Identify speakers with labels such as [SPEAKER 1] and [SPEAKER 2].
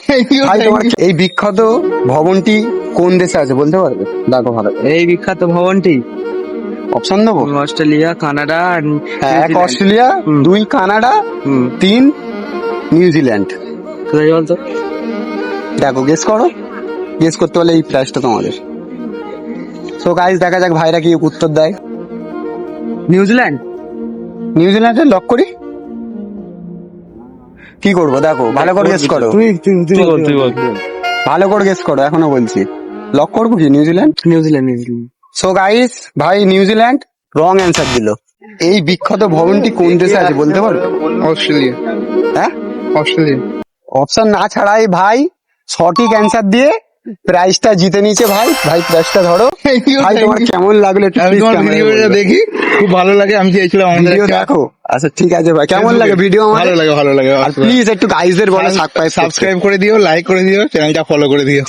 [SPEAKER 1] ভাই তোমার এই বিখ্যাত ভবনটি কোন দেশে আছে বলতে পারবে? দেখো ভালো
[SPEAKER 2] এই বিখ্যাত ভবনটি
[SPEAKER 1] অপশন দেবো।
[SPEAKER 2] অস্ট্রেলিয়া, কানাডা আর
[SPEAKER 1] এক অস্ট্রেলিয়া, দুই কানাডা, তিন নিউজিল্যান্ড।
[SPEAKER 2] কোথায় বলতো?
[SPEAKER 1] দেখো গেস করো, গেস করতে পারলে এই প্রাইসটা তোমাদের। সো গাইস দেখা যাক ভাইরা কি উত্তর দেয়।
[SPEAKER 2] নিউজিল্যান্ড।
[SPEAKER 1] নিউজিল্যান্ডে লক করি, কি করবো দেখো ভালো করে গেস করো,
[SPEAKER 2] তুই বল।
[SPEAKER 1] ভালো করে গেস করো, এখনো বলছি লক করবো কি নিউজিল্যান্ড।
[SPEAKER 2] নিউজিল্যান্ড।
[SPEAKER 1] সো গাইস ভাই নিউজিল্যান্ড রং অ্যান্সার দিল। এই বিখ্যাত ভবনটি কোন দেশে আছে বলতে পারবে?
[SPEAKER 3] অস্ট্রেলিয়া।
[SPEAKER 1] হ্যাঁ
[SPEAKER 3] অস্ট্রেলিয়া।
[SPEAKER 1] অপশন না ছাড়াই ভাই সঠিক অ্যান্সার দিয়ে প্রাইসটা জিতে নিয়েছে ভাই। ভাই প্রাইসটা ধরো। ভাই তোমার কেমন লাগলো একটু
[SPEAKER 3] আমি
[SPEAKER 1] please
[SPEAKER 3] তোমার
[SPEAKER 1] camera-য়
[SPEAKER 3] ভিডিওটা
[SPEAKER 1] বলবে।
[SPEAKER 3] দেখি, খুব ভালো লাগে। আমি চেয়েছিলাম আমাদের
[SPEAKER 1] ভিডিও দেখো। আচ্ছা ঠিক আছে ভাই, কেমন লাগে ভিডিও
[SPEAKER 3] ভালো
[SPEAKER 1] আমাদের?
[SPEAKER 3] লাগে, ভালো লাগে।
[SPEAKER 1] আর প্লিজ একটু গাইজদের বলো সাবস্ক্রাইব
[SPEAKER 3] সাবস্ক্রাইব করে দিও, লাইক করে দিও, চ্যানেলটা ফলো করে দিও।